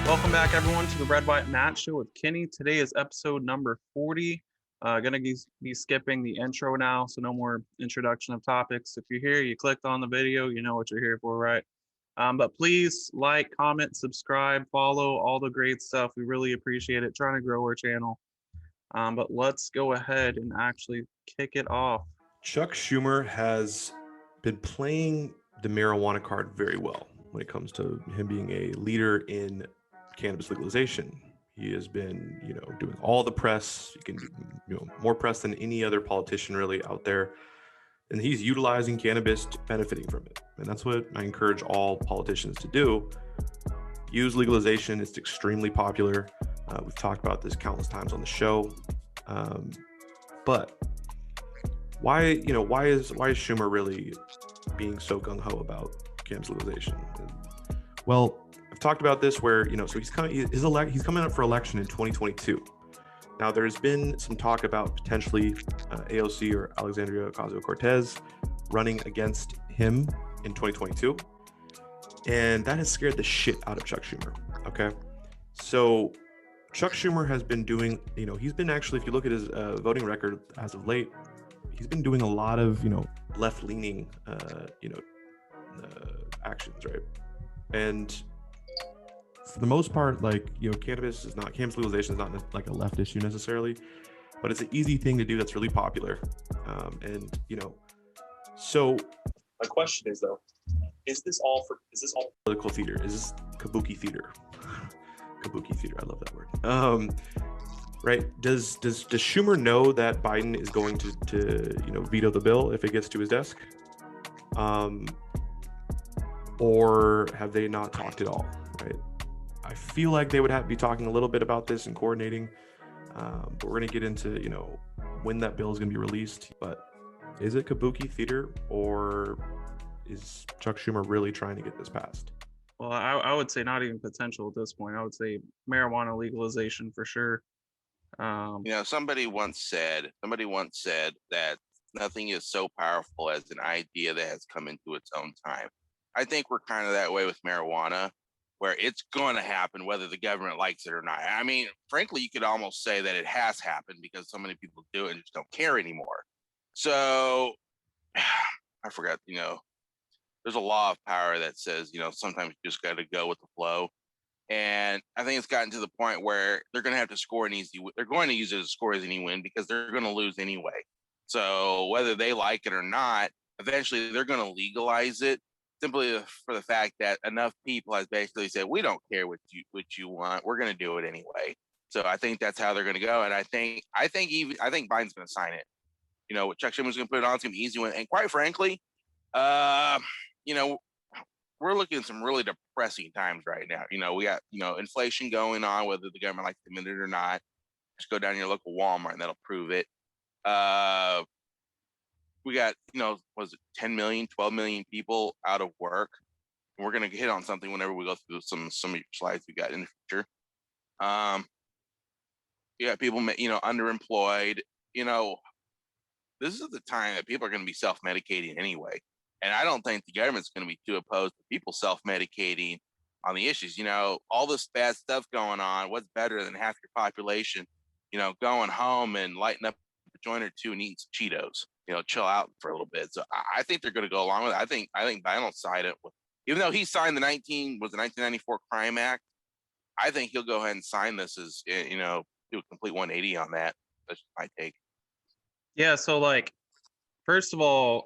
Welcome back, everyone, to the Red, White, Matt Show with Kenny. Today is episode number 40. Gonna be skipping the intro now, so no more introduction of topics. If you're here, you clicked on the video, you know what you're here for, right? But please like, comment, subscribe, follow, all the great stuff. We really appreciate it. Trying to grow our channel. But let's go ahead and actually kick it off. Chuck Schumer has been playing the marijuana card very well when it comes to him being a leader in cannabis legalization. He has been, doing all the press. You can do, more press than any other politician really out there. And he's utilizing cannabis, benefiting from it. And that's what I encourage all politicians to do. Use legalization. It's extremely popular. We've talked about this countless times on the show. But why is Schumer really being so gung-ho about cannabis legalization? Well, I've talked about this where, so he's coming up for election in 2022. Now, there's been some talk about potentially AOC or Alexandria Ocasio-Cortez running against him in 2022. And that has scared the shit out of Chuck Schumer, okay? So Chuck Schumer has been doing, he's been actually, if you look at his voting record as of late, he's been doing a lot of, left-leaning, actions, right? And for the most part, cannabis legalization is not like a left issue necessarily, but it's an easy thing to do that's really popular. So my question is though, is this all political theater? Is this kabuki theater? Kabuki theater, I love that word. Right? Does Schumer know that Biden is going to veto the bill if it gets to his desk? Or have they not talked at all? Right? I feel like they would be talking a little bit about this and coordinating, but we're going to get into when that bill is going to be released. But is it kabuki theater, or is Chuck Schumer really trying to get this passed? Well, I would say not even potential at this point. I would say marijuana legalization for sure. Somebody once said that nothing is so powerful as an idea that has come into its own time. I think we're kind of that way with marijuana, where it's going to happen whether the government likes it or not. I mean, frankly, you could almost say that it has happened because so many people do it and just don't care anymore. So I forgot, there's a law of power that says, sometimes you just got to go with the flow. And I think it's gotten to the point where they're going to have to score an easy win. They're going to use it as score as any win because they're going to lose anyway. So whether they like it or not, eventually they're going to legalize it simply for the fact that enough people has basically said, we don't care what you want. We're going to do it anyway. So I think that's how they're going to go. And I think Biden's going to sign it. Chuck Schumer's going to put it on. It's going to be easy win. And quite frankly, we're looking at some really depressing times right now. We got, inflation going on, whether the government likes to admit it or not. Just go down to your local Walmart and that'll prove it. We got, was it 10 million, 12 million people out of work. And we're going to hit on something whenever we go through some of your slides we got in the future. You got people, underemployed. This is the time that people are going to be self-medicating anyway. And I don't think the government's going to be too opposed to people self-medicating on the issues. All this bad stuff going on. What's better than half your population, going home and lighting up a joint or two and eating some Cheetos, chill out for a little bit. So I think they're going to go along with it. I think Biden will sign it. Even though he signed the 1994 Crime Act, I think he'll go ahead and sign this as, do a complete 180 on that. That's my take. Yeah. So first of all,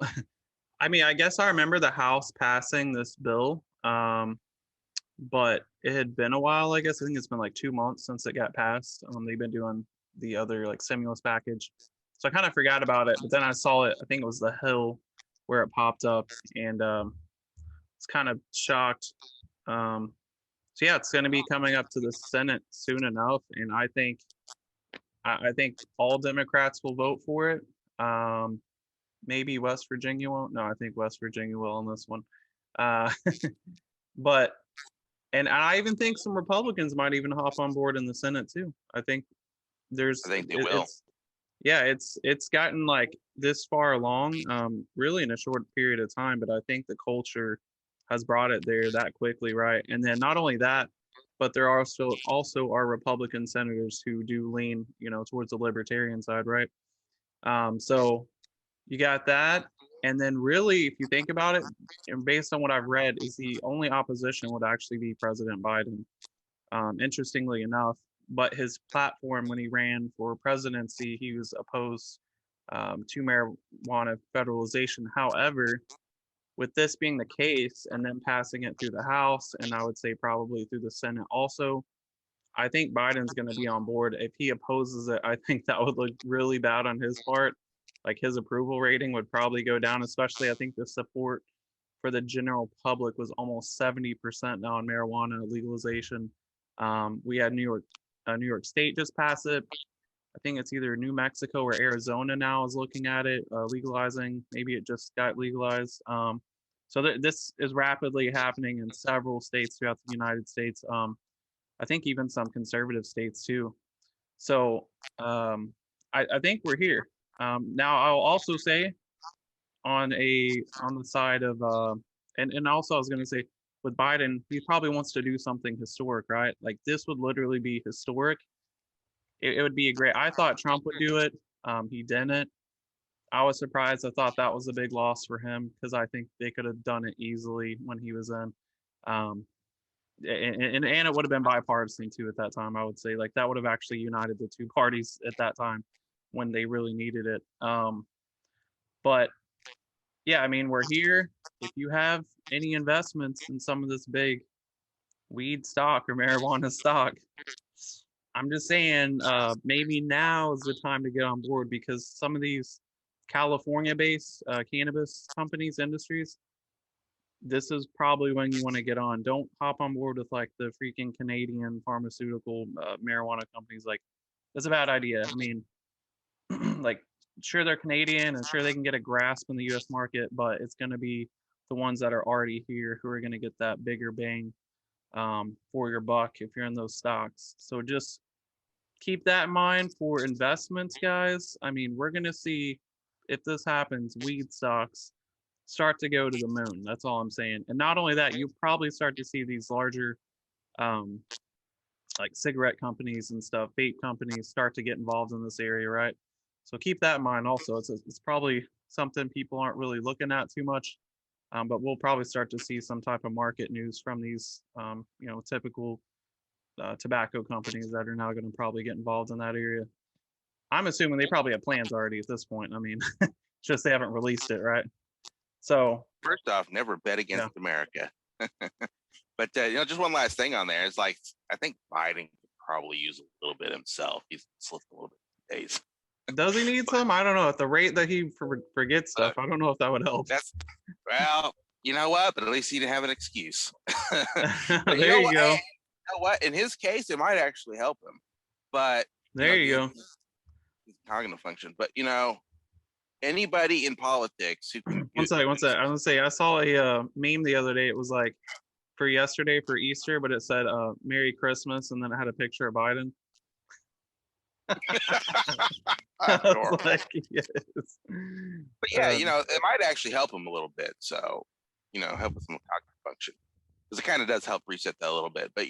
I mean, I guess I remember the House passing this bill, but it had been a while, I guess. I think it's been 2 months since it got passed. They've been doing the other stimulus package. So I kind of forgot about it, but then I saw it, I think it was the Hill where it popped up, and it's kind of shocked. So yeah, it's going to be coming up to the Senate soon enough, and I think all Democrats will vote for it. Maybe West Virginia won't. No, I think West Virginia will on this one. But I even think some Republicans might even hop on board in the Senate too. I think they will. It's gotten this far along, really in a short period of time. But I think the culture has brought it there that quickly, right? And then not only that, but there are also are Republican senators who do lean, towards the libertarian side, right? So you got that, and then really, if you think about it, and based on what I've read, is the only opposition would actually be President Biden. Interestingly enough, but his platform when he ran for presidency, he was opposed to marijuana federalization. However, with this being the case and then passing it through the House, and I would say probably through the Senate also, I think Biden's going to be on board. If he opposes it, I think that would look really bad on his part. Like his approval rating would probably go down, especially I think the support for the general public was almost 70% now on marijuana legalization. We had New York State just pass it. I think it's either New Mexico or Arizona now is looking at it, legalizing. Maybe it just got legalized. So this is rapidly happening in several states throughout the United States. I think even some conservative states too. So I think we're here. Now I'll also say on the side of and also I was going to say with Biden, he probably wants to do something historic, right? Like this would literally be historic. It would be a great. I thought Trump would do it. He didn't. I was surprised. I thought that was a big loss for him because I think they could have done it easily when he was in. And it would have been bipartisan too at that time. I would say like that would have actually united the two parties at that time when they really needed it. But yeah, I mean, we're here. If you have any investments in some of this big weed stock or marijuana stock, I'm just saying maybe now is the time to get on board because some of these California-based cannabis companies, industries, this is probably when you want to get on. Don't hop on board with like the freaking Canadian pharmaceutical marijuana companies. Like, that's a bad idea. I mean, like, sure they're Canadian and sure they can get a grasp in the U.S. market, but it's going to be the ones that are already here who are going to get that bigger bang for your buck if you're in those stocks. So just keep that in mind for investments, guys. I mean, we're going to see if this happens, weed stocks start to go to the moon. That's all I'm saying. And not only that, you probably start to see these larger like cigarette companies and stuff, vape companies start to get involved in this area, right? So keep that in mind also. It's probably something people aren't really looking at too much, but we'll probably start to see some type of market news from these, typical tobacco companies that are now going to probably get involved in that area. I'm assuming they probably have plans already at this point. I mean, just they haven't released it, right? So first off, never bet against America. But just one last thing on there is like I think Biden could probably use a little bit himself. He's slipped a little bit these days. Does he need some? I don't know. At the rate that he forgets stuff, I don't know if that would help. Well, you know what? But at least he didn't have an excuse. There you go. You know what? In his case, it might actually help him. But there you go. He's cognitive function. But anybody in politics who can. One second. I was gonna say I saw a meme the other day. It was like for yesterday for Easter, but it said "Merry Christmas" and then it had a picture of Biden. Like, yes. But yeah, it might actually help him a little bit. So, help with some cognitive function because it kind of does help reset that a little bit. But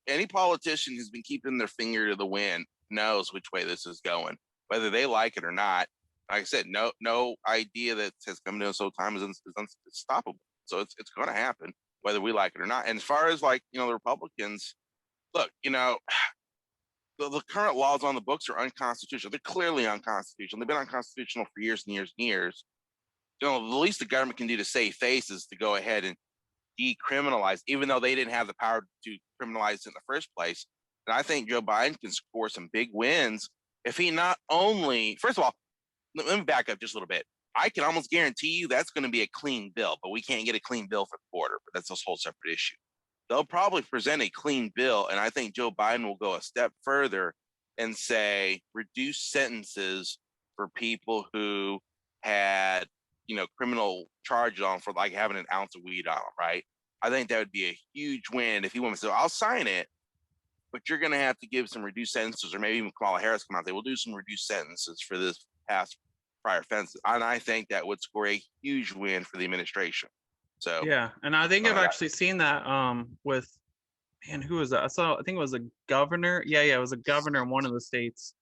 any politician who's been keeping their finger to the wind knows which way this is going, whether they like it or not. Like I said, no idea that has come to us over time is unstoppable. So it's going to happen whether we like it or not. And as far as like the Republicans, look, the current laws on the books are unconstitutional. They're clearly unconstitutional. They've been unconstitutional for years and years and years. The least the government can do to save face is to go ahead and decriminalize, even though they didn't have the power to criminalize it in the first place. And I think Joe Biden can score some big wins if he not only, first of all, let me back up just a little bit. I can almost guarantee you that's going to be a clean bill, but we can't get a clean bill for the border. But that's a whole separate issue. They'll probably present a clean bill, and I think Joe Biden will go a step further and say reduce sentences for people who had, criminal charges on for like having an ounce of weed on them, right? I think that would be a huge win if he wants to say, I'll sign it, but you're going to have to give some reduced sentences, or maybe even Kamala Harris come out and say, we'll do some reduced sentences for this past prior offenses. And I think that would score a huge win for the administration. So yeah, and I think I've actually seen that with man, who was that? I saw, I think it was a governor. Yeah, it was a governor in one of the states,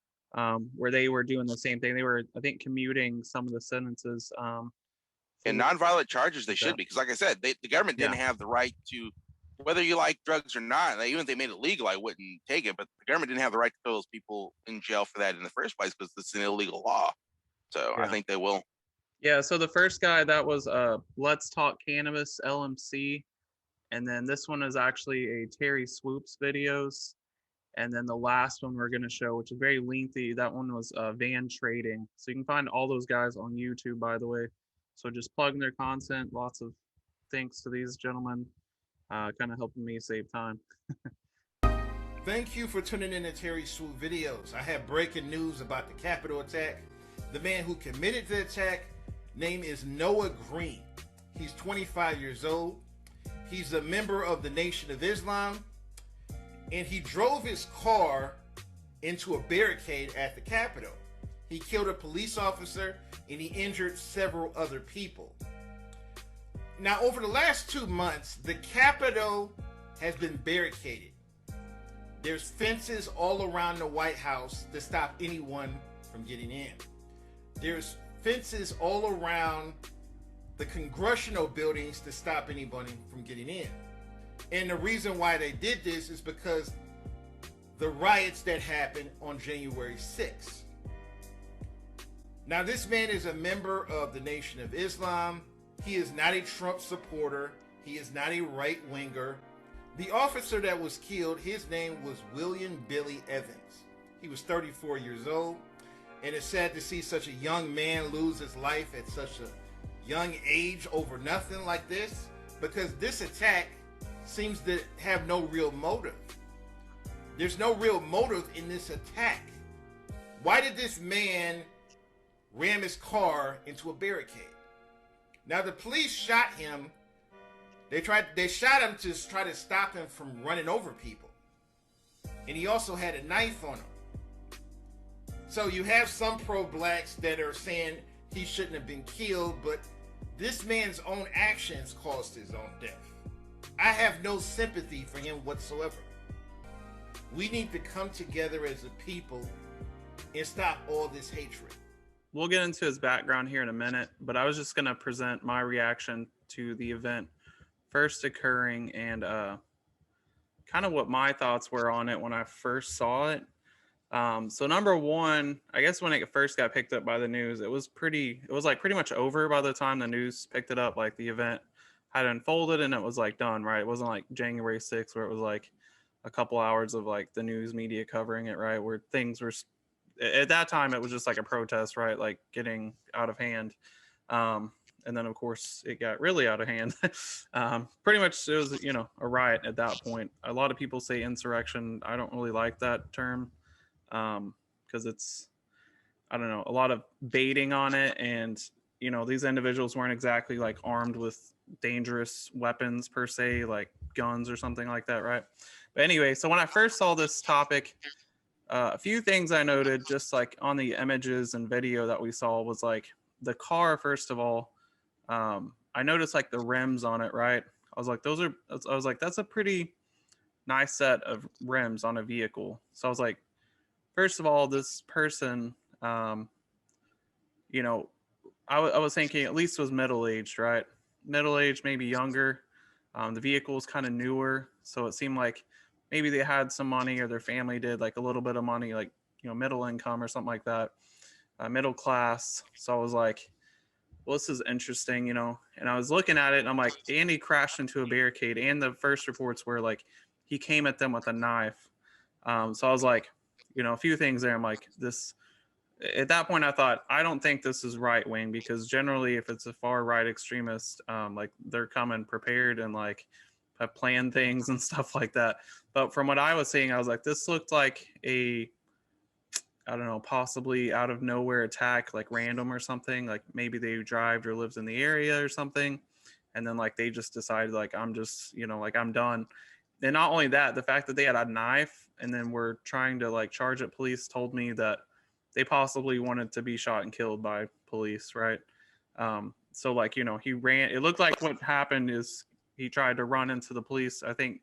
where they were doing the same thing. They were, I think, commuting some of the sentences, And for nonviolent charges, they like should that. be, because like I said, the government Yeah, didn't have the right to, whether you like drugs or not, even if they made it legal, I wouldn't take it. But the government didn't have the right to throw those people in jail for that in the first place because it's an illegal law. So I yeah, think they will. yeah. So the first guy, that was Let's Talk Cannabis LMC, and then this one is actually a Terry Swoops videos. And then the last one we're going to show, which is very lengthy, that one was Van Trading. So you can find all those guys on YouTube, by the way. So just plugging their content. Lots of thanks to these gentlemen, kind of helping me save time. Thank you for tuning in to Terry Swoop Videos. I have breaking news about the Capitol attack. The man who committed the attack, name is Noah Green. He's 25 years old. He's a member of the Nation of Islam, and he drove his car into a barricade at the Capitol. He killed a police officer and he injured several other people. Now, over the last 2 months, the Capitol has been barricaded. There's fences all around the White House to stop anyone from getting in. There's fences all around the congressional buildings to stop anybody from getting in. And the reason why they did this is because the riots that happened on January 6th. Now, this man is a member of the Nation of Islam. He is not a Trump supporter. He is not a right-winger. The officer that was killed, his name was William Billy Evans. He was 34 years old, and it's sad to see such a young man lose his life at such a young age over nothing like this, because this attack seems to have no real motive. There's no real motive in this attack. Why did this man ram his car into a barricade? Now, the police shot him. They shot him to try to stop him from running over people. And he also had a knife on him. So you have some pro-blacks that are saying he shouldn't have been killed, but this man's own actions caused his own death. I have no sympathy for him whatsoever. We need to come together as a people and stop all this hatred. We'll get into his background here in a minute, but I was just going to present my reaction to the event first occurring and kind of what my thoughts were on it when I first saw it. So number one, I guess when it first got picked up by the news, it was like pretty much over by the time the news picked it up. Like the event had unfolded and it was like done, right? It wasn't like January 6th where it was like a couple hours of like the news media covering it, right? Where things were, at that time, it was just like a protest, right? Like getting out of hand. And then of course it got really out of hand. Pretty much it was, a riot at that point. A lot of people say insurrection. I don't really like that term. Because it's, I don't know, a lot of baiting on it, and these individuals weren't exactly like armed with dangerous weapons per se, like guns or something like that, right? But anyway, so when I first saw this topic, a few things I noted just like on the images and video that we saw was like the car. First of all, I noticed like the rims on it, right? I was like, that's a pretty nice set of rims on a vehicle. So I was like, first of all, this person, I was thinking at least was middle-aged, right? Middle-aged, maybe younger. The vehicle was kind of newer, so it seemed like maybe they had some money, or their family did, like a little bit of money, like middle income or something like that, middle class. So I was like, well, this is interesting, And I was looking at it, and I'm like, and he crashed into a barricade, and the first reports were like he came at them with a knife. So I was like, a few things there. I'm like, this, at that point, I thought, I don't think this is right wing, because generally if it's a far right extremist, like they're coming prepared and like have planned things and stuff like that. But from what I was seeing, I was like, this looked like a, I don't know, possibly out of nowhere attack, like random or something. Like maybe they drive or lives in the area or something. And then like they just decided like, I'm just, like I'm done. And not only that, the fact that they had a knife and then were trying to like charge at police told me that they possibly wanted to be shot and killed by police, right? So like, he ran, it looked like what happened is he tried to run into the police. I think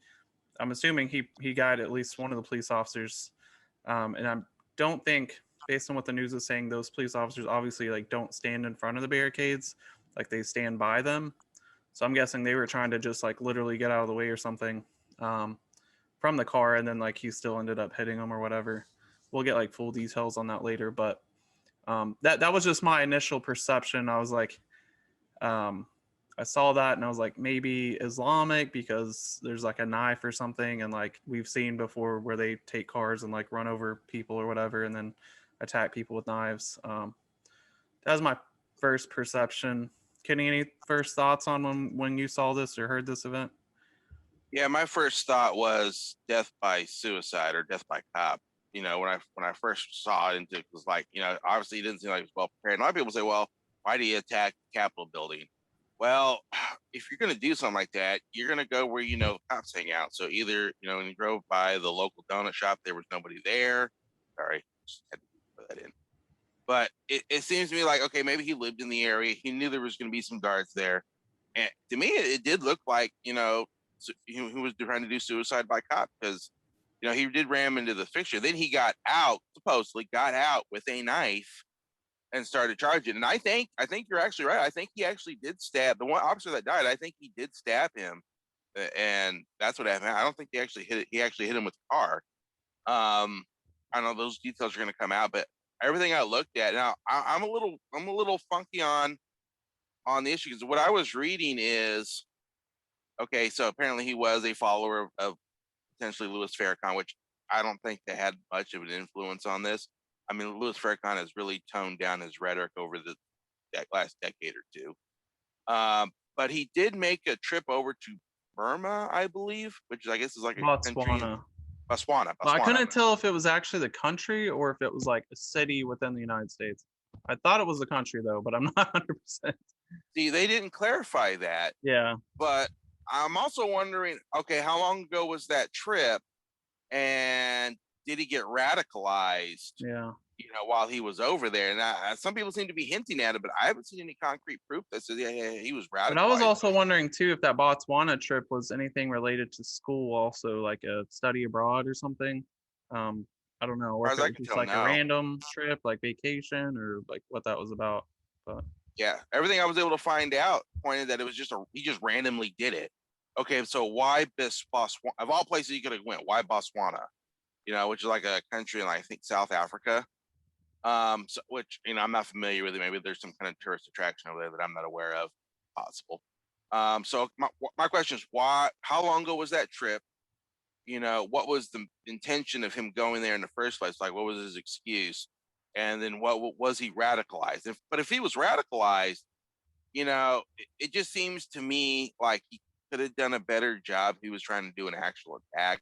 I'm assuming he got at least one of the police officers, and I don't think, based on what the news is saying, those police officers obviously like don't stand in front of the barricades, like they stand by them. So I'm guessing they were trying to just like literally get out of the way or something, from the car, and then like he still ended up hitting them or whatever. We'll get like full details on that later, but that was just my initial perception. I was like, I saw that and I was like, maybe Islamic, because there's like a knife or something, and like we've seen before where they take cars and like run over people or whatever and then attack people with knives. That was my first perception. Kenny, any first thoughts on when you saw this or heard this event? Yeah, my first thought was death by suicide or death by cop. When I first saw it, it was like, obviously he didn't seem like he was well prepared. And a lot of people say, well, why did he attack the Capitol building? Well, if you're going to do something like that, you're going to go where cops hang out. So either when you drove by the local donut shop, there was nobody there. Sorry, just had to put that in. But it seems to me like, okay, maybe he lived in the area. He knew there was going to be some guards there. And to me, it did look like, he was trying to do suicide by cop, because, he did ram into the fixture. Then he supposedly got out with a knife and started charging. And I think you're actually right. I think he actually did stab the one officer that died. I think he did stab him. And that's what happened. I don't think he actually hit him with the car. I don't know, those details are going to come out, but everything I looked at now, I'm a little funky on the issue, because what I was reading is, okay, so apparently he was a follower of potentially Louis Farrakhan, which I don't think they had much of an influence on this. I mean, Louis Farrakhan has really toned down his rhetoric over that last decade or two. But he did make a trip over to Burma, I believe, which I guess is like a country. Botswana. Well, I couldn't tell if it was actually the country or if it was like a city within the United States. I thought it was the country though, but I'm not 100%. See, they didn't clarify that. Yeah. But I'm also wondering, okay, how long ago was that trip? And did he get radicalized? Yeah. While he was over there. And some people seem to be hinting at it, but I haven't seen any concrete proof that says, yeah, he was radicalized. But I was also wondering too if that Botswana trip was anything related to school, also like a study abroad or something. I don't know, or if it was just like a random trip, like vacation, or like what that was about. But yeah, everything I was able to find out pointed that it was he just randomly did it. Okay, so why Botswana? Of all places you could have went, why Botswana? Which is like a country in, I think, South Africa. So, which I'm not familiar with it. Maybe there's some kind of tourist attraction over there that I'm not aware of. Possible. So my question is, why? How long ago was that trip? What was the intention of him going there in the first place? Like, what was his excuse? And then what was he radicalized? But if he was radicalized, it just seems to me like he could have done a better job. He was trying to do an actual attack.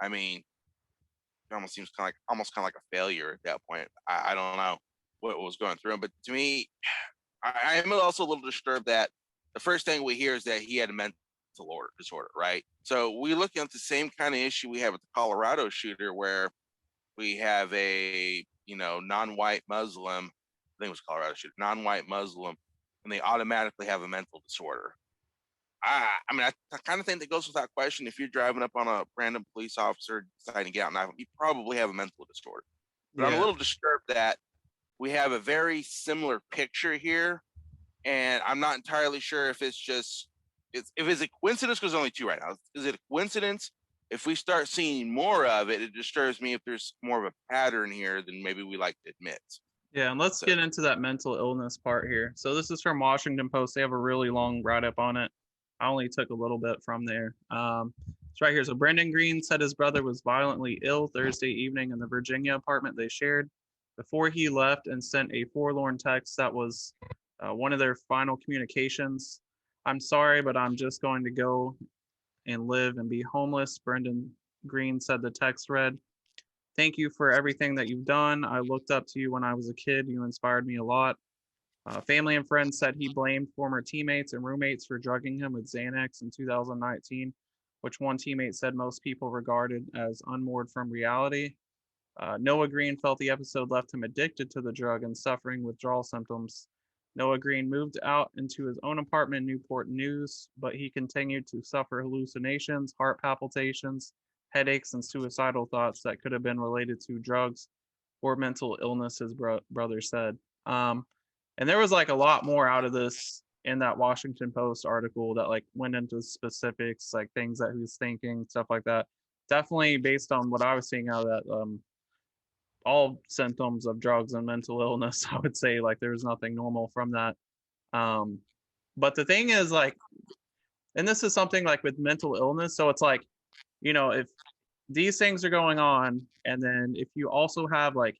I mean, it almost seems kind of like a failure at that point. I don't know what was going through him, but to me, I am also a little disturbed that the first thing we hear is that he had a mental disorder, right? So we look at the same kind of issue we have with the Colorado shooter, where we have a non-white Muslim, I think it was Colorado shooter, non-white Muslim, and they automatically have a mental disorder. I mean, I kind of think that goes without question. If you're driving up on a random police officer deciding to get out and knife him, you probably have a mental disorder. But I'm a little disturbed that we have a very similar picture here, and I'm not entirely sure if it's a coincidence, because there's only two right now. Is it a coincidence? If we start seeing more of it, it disturbs me if there's more of a pattern here than maybe we like to admit. Yeah, and let's get into that mental illness part here. So this is from Washington Post. They have a really long write-up on it. I only took a little bit from there. It's right here. So Brendan Green said his brother was violently ill Thursday evening in the Virginia apartment they shared before he left, and sent a forlorn text that was one of their final communications. "I'm sorry, but I'm just going to go and live and be homeless," Brendan Green said. The text read, "Thank you for everything that you've done. I looked up to you when I was a kid. You inspired me a lot." Family and friends said he blamed former teammates and roommates for drugging him with Xanax in 2019, which one teammate said most people regarded as unmoored from reality. Noah Green felt the episode left him addicted to the drug and suffering withdrawal symptoms. Noah Green moved out into his own apartment in Newport News, but he continued to suffer hallucinations, heart palpitations, headaches, and suicidal thoughts that could have been related to drugs or mental illness, his brother said. And there was like a lot more out of this in that Washington Post article that like went into specifics, like things that he was thinking, stuff like that. Definitely based on what I was seeing out of that, all symptoms of drugs and mental illness, I would say like there's nothing normal from that. But the thing is like, and this is something like with mental illness, so it's like, if these things are going on, and then if you also have like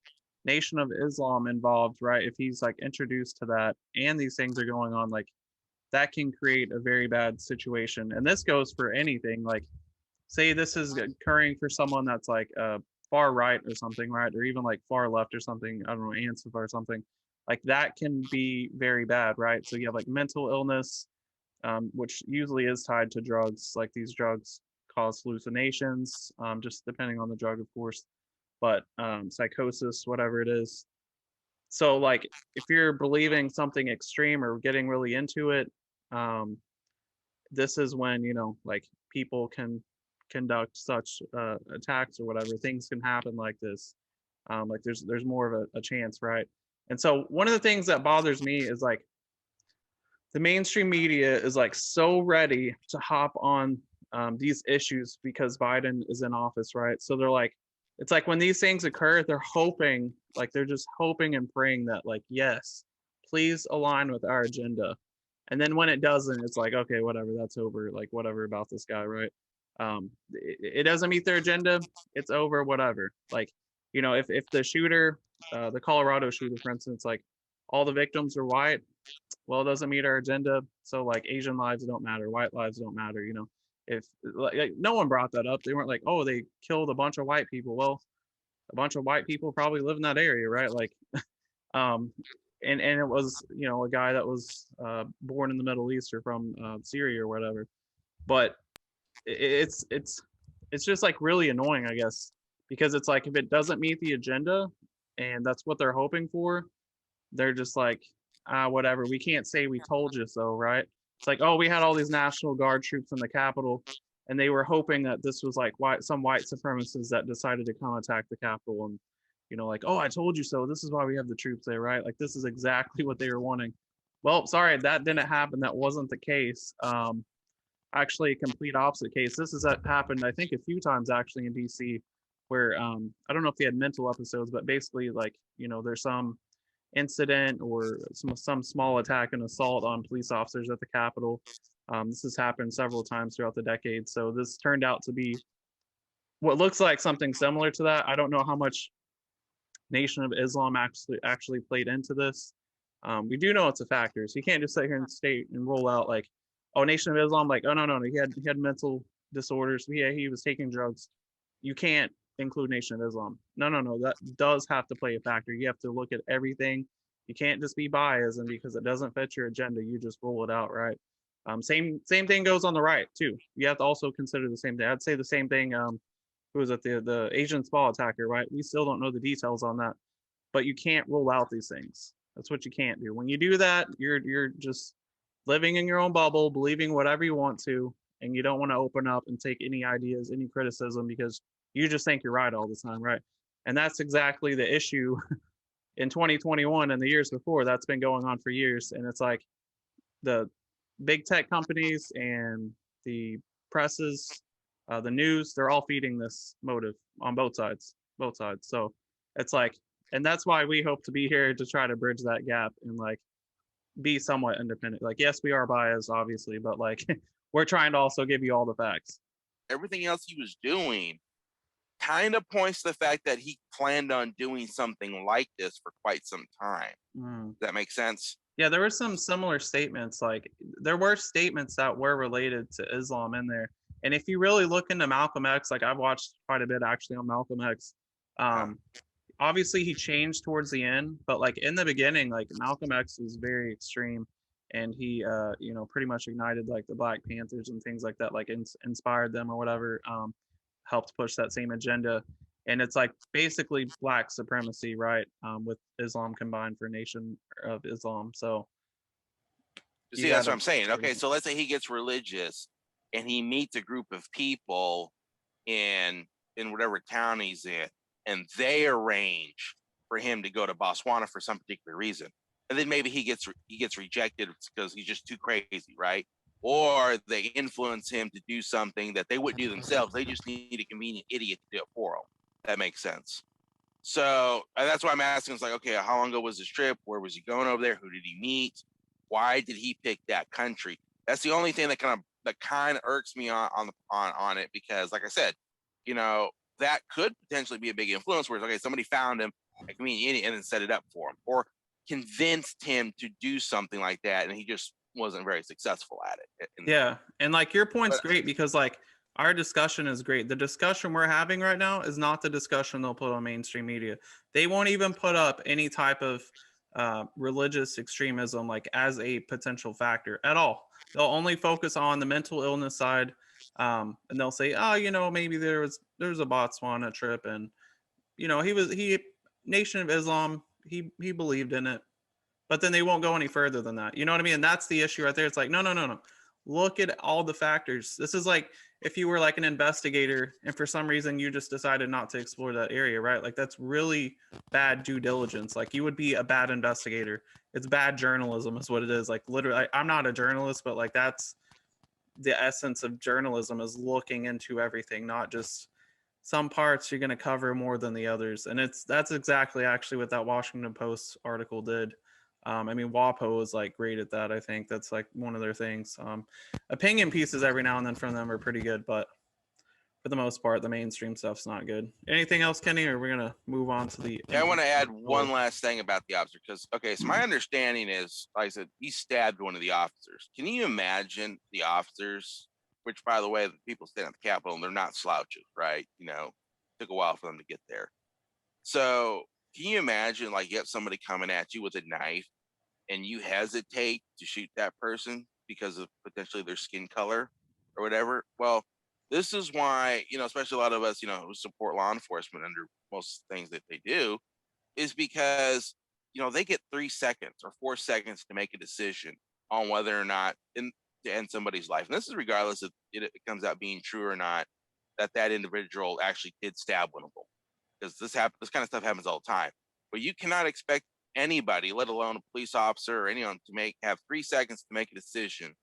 Nation of Islam involved, right? If he's like introduced to that and these things are going on, like that can create a very bad situation. And this goes for anything, like say this is occurring for someone that's like far right or something, right? Or even like far left or something, I don't know, Antifa or something, like that can be very bad, right? So you have like mental illness, which usually is tied to drugs. Like these drugs cause hallucinations, just depending on the drug, of course, but psychosis, whatever it is. So like if you're believing something extreme or getting really into it, this is when, like people can conduct such attacks or whatever. Things can happen like this. Like there's more of a chance, right? And so one of the things that bothers me is like the mainstream media is like so ready to hop on these issues because Biden is in office, right? So they're like, it's like when these things occur, they're hoping, like they're just hoping and praying that like, yes, please align with our agenda. And then when it doesn't, it's like, okay, whatever, that's over. Like whatever about this guy, right? It doesn't meet their agenda, it's over, whatever. Like, if the shooter, the Colorado shooter, for instance, like all the victims are white, well, it doesn't meet our agenda. So like Asian lives don't matter, white lives don't matter. If like no one brought that up, they weren't like, oh, they killed a bunch of white people. Well, a bunch of white people probably live in that area, right? Like, and it was a guy that was born in the Middle East or from Syria or whatever. But it's just like really annoying, I guess, because it's like if it doesn't meet the agenda and that's what they're hoping for, they're just like, whatever, we can't say we told you so, right? It's like, oh, we had all these National Guard troops in the Capitol, and they were hoping that this was like some white supremacists that decided to come attack the Capitol, and like, oh, I told you so. This is why we have the troops there, right? Like this is exactly what they were wanting. Well, sorry, that didn't happen. That wasn't the case. Actually, a complete opposite case. This has happened, I think, a few times actually in DC, where I don't know if they had mental episodes, but basically, like there's some incident or some small attack and assault on police officers at the Capitol. This has happened several times throughout the decades. So this turned out to be what looks like something similar to that. I don't know how much Nation of Islam actually played into this. We do know it's a factor. So you can't just sit here and state and roll out like, oh, Nation of Islam, like, oh no, he had mental disorders. Yeah, he was taking drugs. You can't include Nation of Islam. No, that does have to play a factor. You have to look at everything. You can't just be biased, and because it doesn't fit your agenda, you just roll it out, right? Same thing goes on the right too. You have to also consider the same thing. I'd say the same thing. Who was it? The Asian spa attacker, right? We still don't know the details on that, but you can't rule out these things. That's what you can't do. When you do that, you're just living in your own bubble, believing whatever you want to, and you don't want to open up and take any ideas, any criticism, because you just think you're right all the time, right? And that's exactly the issue in 2021 and the years before. That's been going on for years. And it's like the big tech companies and the presses, the news, they're all feeding this motive on both sides. So it's like, and that's why we hope to be here to try to bridge that gap and like be somewhat independent. Like, yes, we are biased, obviously, but like we're trying to also give you all the facts. Everything else he was doing kind of points to the fact that he planned on doing something like this for quite some time. Does that make sense? Yeah, there were some similar statements. Like there were statements that were related to Islam in there. And if you really look into Malcolm X, like I've watched quite a bit actually on Malcolm X. Obviously he changed towards the end, but like in the beginning, like Malcolm X was very extreme, and he pretty much ignited like the Black Panthers and things like that, like inspired them or whatever, helped push that same agenda. And it's like basically black supremacy, right? With Islam combined for Nation of Islam. So You see, that's what I'm saying. Okay, so let's say he gets religious and he meets a group of people in whatever town he's in, and they arrange for him to go to Botswana for some particular reason. And then maybe he gets rejected because he's just too crazy, right? Or they influence him to do something that they wouldn't do themselves. They just need a convenient idiot to do it for them. That makes sense. So that's why I'm asking. It's like, okay, how long ago was this trip? Where was he going over there? Who did he meet? Why did he pick that country? That's the only thing that kind of irks me on it, because, like I said, that could potentially be a big influence. Where it's, okay, somebody found him, a convenient idiot, and then set it up for him, or convinced him to do something like that, and he just wasn't very successful at it. Yeah, and like your point's great, because like our discussion is great. The discussion we're having right now is not the discussion they'll put on mainstream media. They won't even put up any type of religious extremism like as a potential factor at all. They'll only focus on the mental illness side, and they'll say, oh, maybe there was a Botswana trip, and he Nation of Islam, he believed in it, but then they won't go any further than that. You know what I mean? And that's the issue right there. It's like, no. Look at all the factors. This is like if you were like an investigator and for some reason you just decided not to explore that area, right? Like that's really bad due diligence. Like you would be a bad investigator. It's bad journalism is what it is. Like literally, I'm not a journalist, but like that's the essence of journalism, is looking into everything, not just some parts you're going to cover more than the others. And that's exactly actually what that Washington Post article did. I mean, WAPO is like great at that. I think that's like one of their things. Opinion pieces every now and then from them are pretty good, but for the most part, the mainstream stuff's not good. Anything else, Kenny, or we're gonna move on to the? Yeah, I want to add one last thing about the officer, because so my understanding is, like I said, he stabbed one of the officers. Can you imagine the officers? Which, by the way, the people standing at the Capitol, and they're not slouches, right? Took a while for them to get there. So can you imagine, like, you have somebody coming at you with a knife and you hesitate to shoot that person because of potentially their skin color or whatever? Well, this is why, especially a lot of us, who support law enforcement under most things that they do, is because, they get 3 seconds or 4 seconds to make a decision on whether or not to end somebody's life. And this is regardless if it comes out being true or not, that individual actually did stab one of them. Because this kind of stuff happens all the time. But you cannot expect anybody, let alone a police officer or anyone, to have 3 seconds to make a decision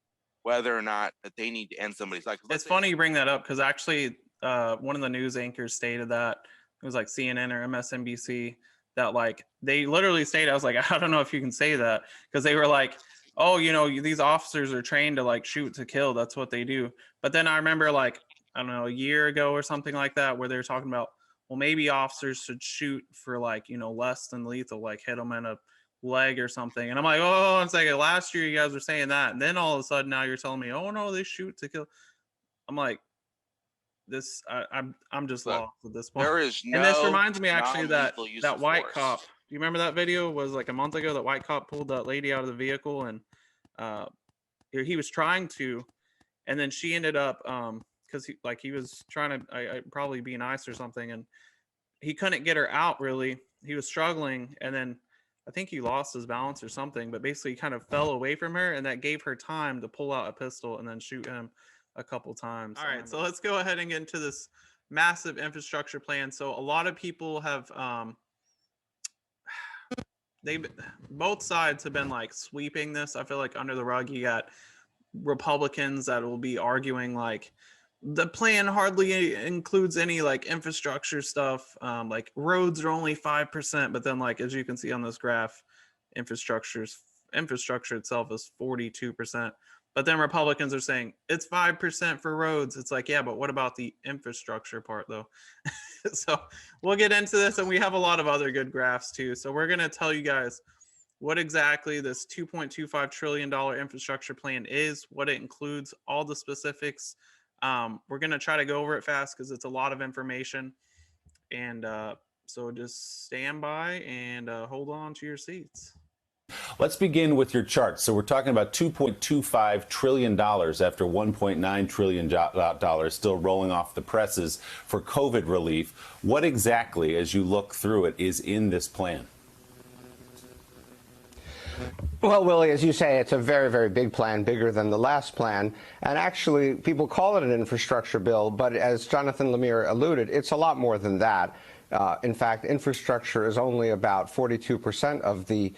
whether or not that they need to end somebody's life. It's funny you bring that up, because actually one of the news anchors stated that, it was like CNN or MSNBC, that like they literally stated, I was like, I don't know if you can say that, because they were like, oh, these officers are trained to like shoot to kill. That's what they do. But then I remember like, I don't know, a year ago or something like that, where they were talking about, well, maybe officers should shoot for like, less than lethal, like hit them in a leg or something. And I'm like, oh, it's like last year you guys were saying that. And then all of a sudden now you're telling me, oh no, they shoot to kill. I'm like, I'm just lost at this point. There is no. And this reminds me actually that white cop. Do you remember that video? It was like a month ago. That white cop pulled that lady out of the vehicle, and he was trying to, and then she ended up because he was trying to probably be nice or something, and he couldn't get her out really. He was struggling, and then I think he lost his balance or something, but basically he kind of fell away from her, and that gave her time to pull out a pistol and then shoot him a couple times. All right, so let's go ahead and get into this massive infrastructure plan. So a lot of people have both sides have been like sweeping this, I feel like, under the rug. You got Republicans that will be arguing like the plan hardly includes any like infrastructure stuff. Like roads are only 5%, but then like, as you can see on this graph, infrastructure itself is 42%. But then Republicans are saying it's 5% for roads. It's like, yeah, but what about the infrastructure part though? So we'll get into this, and we have a lot of other good graphs too. So we're going to tell you guys what exactly this $2.25 trillion infrastructure plan is, what it includes, all the specifics. We're going to try to go over it fast because it's a lot of information. And so just stand by and hold on to your seats. Let's begin with your chart. So we're talking about $2.25 trillion after $1.9 trillion still rolling off the presses for COVID relief. What exactly, as you look through it, is in this plan? Well, Willie, as you say, it's a very, very big plan, bigger than the last plan. And actually, people call it an infrastructure bill, but as Jonathan Lemire alluded, it's a lot more than that. In fact, infrastructure is only about 42% of the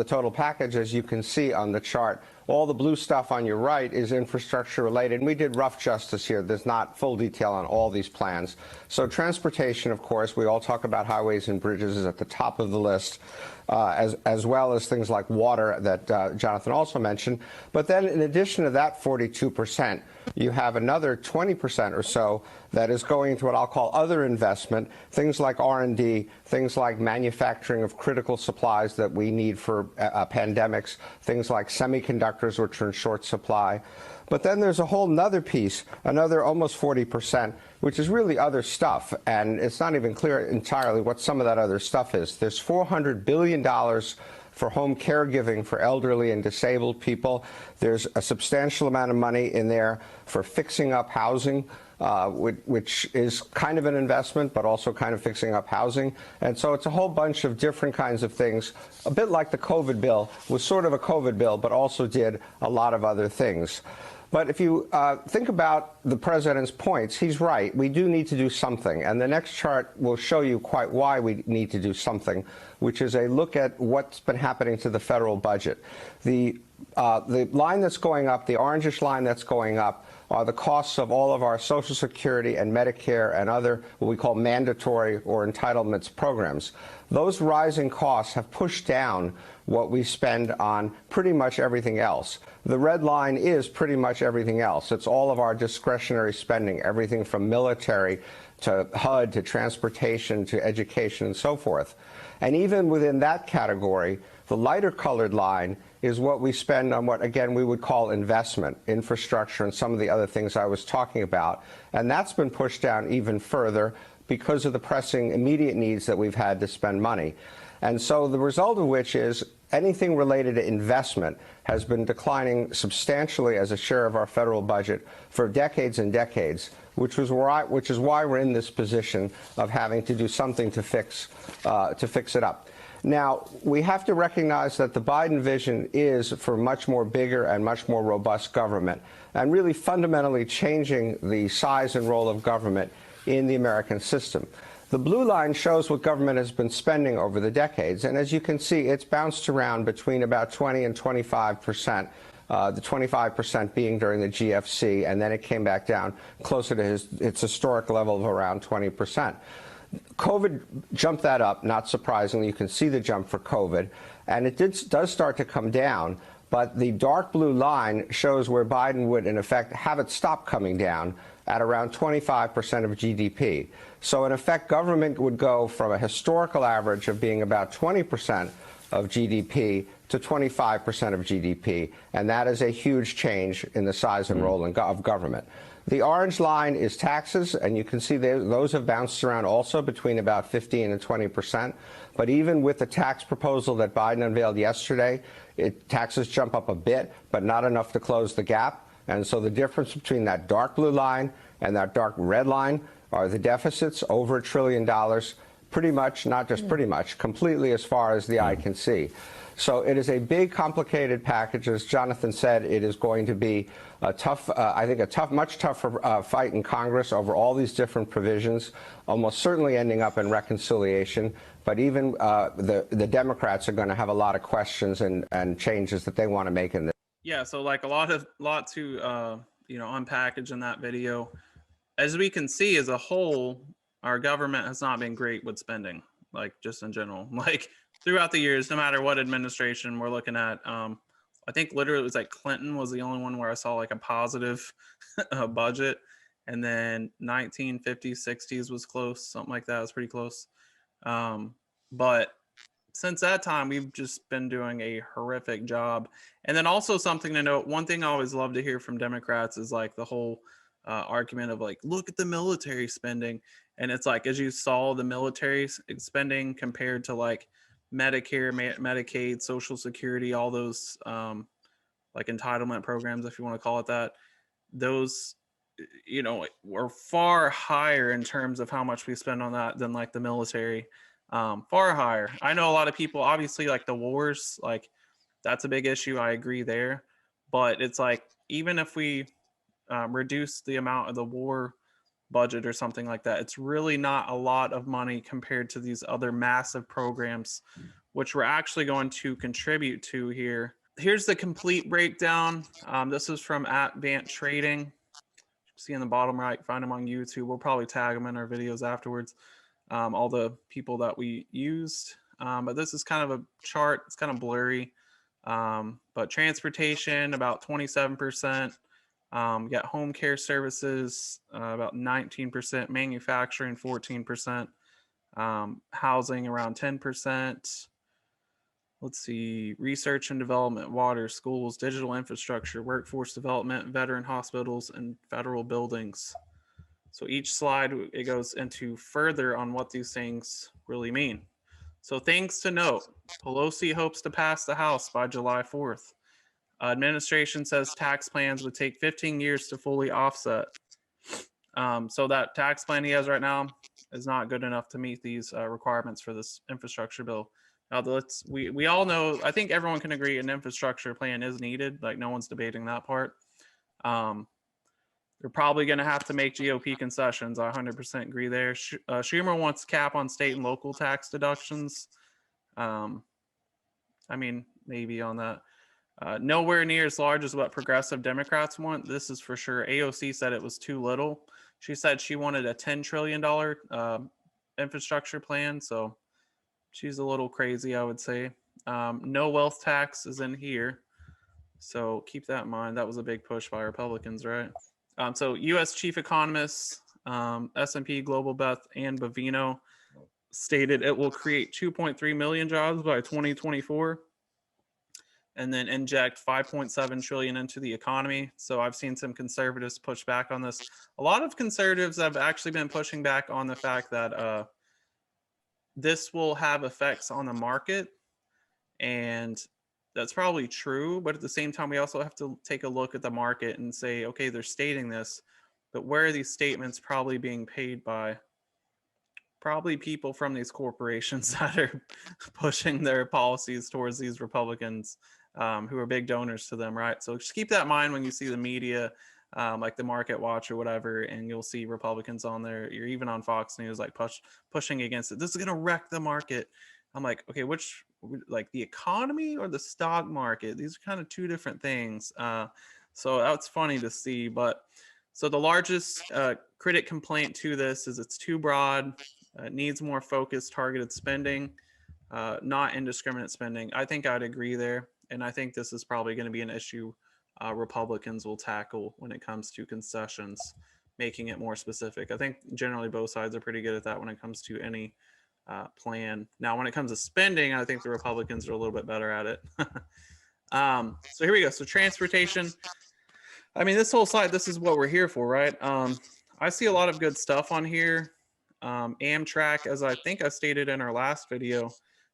total package, as you can see on the chart. All the blue stuff on your right is infrastructure related. And we did rough justice here. There's not full detail on all these plans. So transportation, of course, we all talk about highways and bridges is at the top of the list, as well as things like water that Jonathan also mentioned. But then in addition to that 42%, you have another 20% or so that is going to what I'll call other investment, things like R&D, things like manufacturing of critical supplies that we need for pandemics, things like semiconductors, which are in short supply. But then there's a whole nother piece, another almost 40%, which is really other stuff. And it's not even clear entirely what some of that other stuff is. There's $400 billion for home caregiving for elderly and disabled people. There's a substantial amount of money in there for fixing up housing, which is kind of an investment, but also kind of fixing up housing. And so it's a whole bunch of different kinds of things, a bit like the COVID bill was sort of a COVID bill, but also did a lot of other things. But if you think about the president's points, he's right. We do need to do something. And the next chart will show you quite why we need to do something, which is a look at what's been happening to the federal budget. The line that's going up, the orangish line that's going up, are the costs of all of our Social Security and Medicare and other what we call mandatory or entitlements programs. Those rising costs have pushed down what we spend on pretty much everything else. The red line is pretty much everything else. It's all of our discretionary spending, everything from military to HUD to transportation to education and so forth. And even within that category, the lighter colored line is what we spend on what, again, we would call investment, infrastructure, and some of the other things I was talking about. And that's been pushed down even further because of the pressing immediate needs that we've had to spend money. And so the result of which is anything related to investment has been declining substantially as a share of our federal budget for decades and decades, which is why we're in this position of having to do something to fix it up. Now, we have to recognize that the Biden vision is for much more bigger and much more robust government, and really fundamentally changing the size and role of government in the American system. The blue line shows what government has been spending over the decades, and as you can see, it's bounced around between about 20 and 25%, the 25% being during the GFC, and then it came back down closer to its historic level of around 20%. COVID jumped that up, not surprisingly. You can see the jump for COVID, and it does start to come down, but the dark blue line shows where Biden would, in effect, have it stop coming down at around 25% of GDP. So, in effect, government would go from a historical average of being about 20% of GDP to 25% of GDP, and that is a huge change in the size and role of government. The orange line is taxes, and you can see those have bounced around also between about 15 and 20%. But even with the tax proposal that Biden unveiled yesterday, taxes jump up a bit, but not enough to close the gap. And so the difference between that dark blue line and that dark red line are the deficits over $1 trillion, pretty much, not just pretty much, completely as far as the eye can see. So it is a big, complicated package. As Jonathan said, it is going to be a tough, I think much tougher fight in Congress over all these different provisions, almost certainly ending up in reconciliation. But even the Democrats are going to have a lot of questions and changes that they want to make in this. Yeah, so like a lot to unpackage in that video. As we can see, as a whole, our government has not been great with spending, like just in general. Like throughout the years, no matter what administration we're looking at, I think literally it was like Clinton was the only one where I saw like a positive budget, and then 1950s, 60s was close, something like that. It was pretty close. But since that time, we've just been doing a horrific job. And then also something to note, one thing I always love to hear from Democrats is like the whole argument of like, look at the military spending. And it's like, as you saw the military spending compared to like Medicare, Medicaid, Social Security, all those like entitlement programs, if you want to call it that, those, were far higher in terms of how much we spend on that than like the military. Far higher. I know a lot of people, obviously, like the wars, like That's a big issue. I agree there. But it's like, even if we reduce the amount of the war budget or something like that, it's really not a lot of money compared to these other massive programs, which we're actually going to contribute to here. Here's the complete breakdown. This is from @VantTrading. See in the bottom right, find them on YouTube. We'll probably tag them in our videos afterwards. All the people that we used. But this is kind of a chart. It's kind of blurry. But transportation, about 27%. We got home care services, about 19%. Manufacturing, 14%. Housing, around 10%. Let's see, research and development, water, schools, digital infrastructure, workforce development, veteran hospitals, and federal buildings. So each slide, it goes into further on what these things really mean. So things to note: Pelosi hopes to pass the House by July 4th. Administration says tax plans would take 15 years to fully offset. So that tax plan he has right now is not good enough to meet these requirements for this infrastructure bill. Now, we all know, I think everyone can agree an infrastructure plan is needed. Like, no one's debating that part. They're probably going to have to make GOP concessions. I 100% agree there. Schumer wants cap on state and local tax deductions. I mean, maybe on that. Nowhere near as large as what progressive Democrats want. This is for sure. AOC said it was too little. She said she wanted a $10 trillion infrastructure plan. So she's a little crazy, I would say. No wealth tax is in here. So keep that in mind. That was a big push by Republicans, right? So U.S. chief economists, S&P Global, Beth and Bavino, stated it will create 2.3 million jobs by 2024 and then inject 5.7 trillion into the economy. So I've seen some conservatives push back on this. A lot of conservatives have actually been pushing back on the fact that this will have effects on the market, and that's probably true. But at the same time, we also have to take a look at the market and say, okay, they're stating this, but where are these statements probably being paid by? Probably people from these corporations that are pushing their policies towards these Republicans, who are big donors to them, right? So just keep that in mind when you see the media, like the Market Watch or whatever, and you'll see Republicans on there. You're even on Fox News, like pushing against it. This is going to wreck the market. I'm like, okay, which, like, the economy or the stock market? These are kind of two different things. So that's funny to see. But so the largest critic complaint to this is it's too broad. It needs more focused, targeted spending, not indiscriminate spending. I think I'd agree there. And I think this is probably going to be an issue Republicans will tackle when it comes to concessions, making it more specific. I think generally both sides are pretty good at that when it comes to any plan. Now, when it comes to spending, I think the Republicans are a little bit better at it. So here we go. So transportation. I mean, this whole slide, this is what we're here for, right? I see a lot of good stuff on here. Amtrak, as I think I stated in our last video,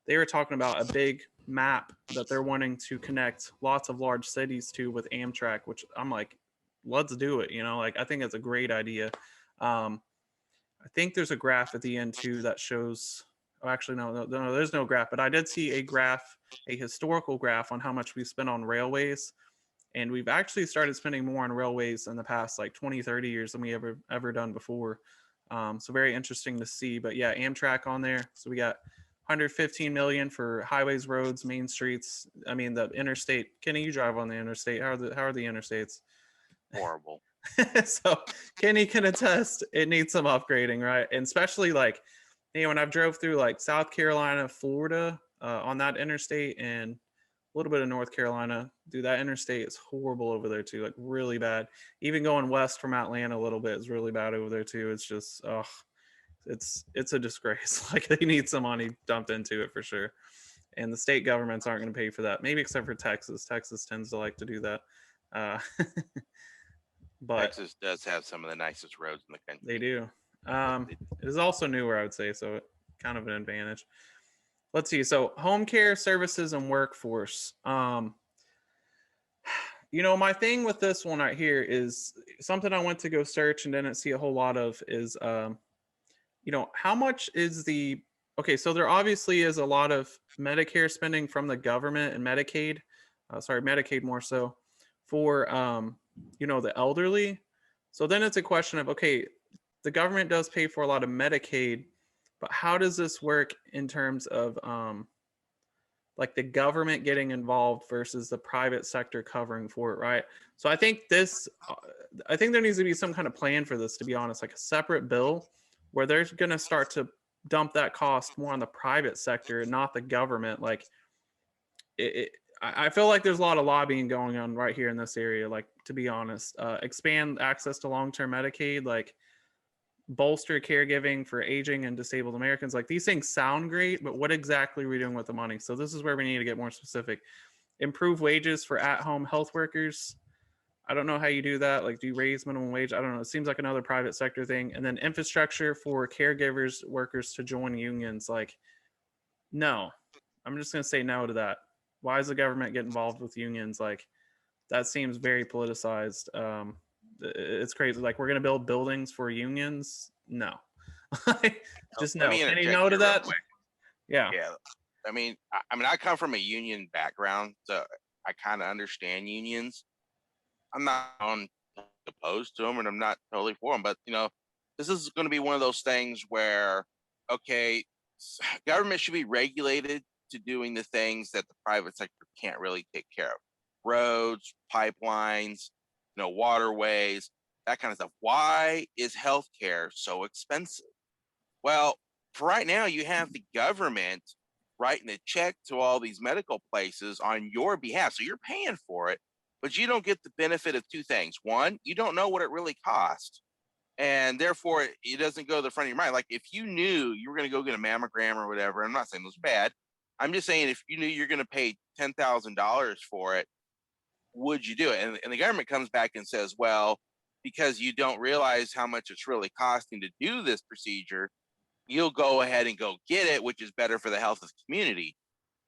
they were talking about a big map that they're wanting to connect lots of large cities to with Amtrak, which I'm like, let's do it. You know, like, I think it's a great idea. I think there's a graph at the end too that shows, oh, actually, no, there's no graph, but I did see a graph, a historical graph on how much we spent on railways. And we've actually started spending more on railways in the past like 20, 30 years than we ever done before. So very interesting to see. But yeah, Amtrak on there. So we got 115 million for highways, roads, main streets. I mean, the interstate. Kenny, you drive on the interstate. How are the interstates? Horrible. So Kenny can attest it needs some upgrading, right? And especially like, you know, when I've drove through like South Carolina, Florida, on that interstate, and a little bit of North Carolina, dude, that interstate is horrible over there too, like really bad. Even going west from Atlanta a little bit is really bad over there too. It's just, it's a disgrace. Like, they need some money dumped into it for sure. And the state governments aren't going to pay for that, maybe except for Texas. Texas tends to like to do that. But Texas does have some of the nicest roads in the country. They do. It is also newer, I would say, so kind of an advantage. Let's see. So home care services and workforce. You know, my thing with this one right here is something I went to go search and didn't see a whole lot of is, you know, how much is okay, so there obviously is a lot of Medicare spending from the government and Medicaid. Medicaid more so for the elderly. So then it's a question of, okay, the government does pay for a lot of Medicaid, but how does this work in terms of like the government getting involved versus the private sector covering for it, right? So I think there needs to be some kind of plan for this, to be honest, like a separate bill where they're going to start to dump that cost more on the private sector and not the government. Like I feel like there's a lot of lobbying going on right here in this area. Like, to be honest, expand access to long-term Medicaid, like bolster caregiving for aging and disabled Americans. Like, these things sound great, but what exactly are we doing with the money? So this is where we need to get more specific. Improve wages for at-home health workers. I don't know how you do that. Like, do you raise minimum wage? I don't know. It seems like another private sector thing. And then infrastructure for caregivers, workers to join unions. Like, no, I'm just going to say no to that. Why does the government get involved with unions? Like, that seems very politicized. It's crazy. Like, we're going to build buildings for unions? No. Just no. Any no to that? Yeah. I mean, I come from a union background, so I kind of understand unions. I'm not opposed to them, and I'm not totally for them. But this is going to be one of those things where, okay, government should be regulated to doing the things that the private sector can't really take care of: roads, pipelines, waterways, that kind of stuff. Why is healthcare so expensive? Well, for right now, you have the government writing a check to all these medical places on your behalf. So you're paying for it, but you don't get the benefit of two things. One, you don't know what it really costs, and therefore it doesn't go to the front of your mind. Like, if you knew you were going to go get a mammogram or whatever, I'm not saying those are bad. I'm just saying, if you knew you're going to pay $10,000 for it, would you do it? And the government comes back and says, well, because you don't realize how much it's really costing to do this procedure, you'll go ahead and go get it, which is better for the health of the community.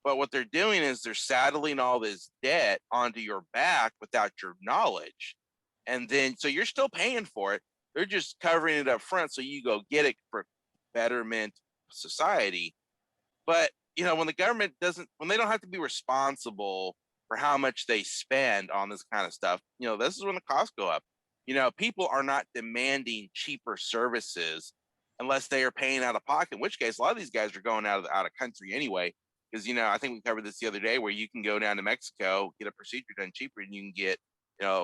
But what they're doing is they're saddling all this debt onto your back without your knowledge. And then, so you're still paying for it. They're just covering it up front so you go get it for betterment of society. But, when the government when they don't have to be responsible for how much they spend on this kind of stuff, this is when the costs go up. People are not demanding cheaper services unless they are paying out of pocket, in which case a lot of these guys are going out of country anyway. Because, I think we covered this the other day, where you can go down to Mexico, get a procedure done cheaper, and you can get,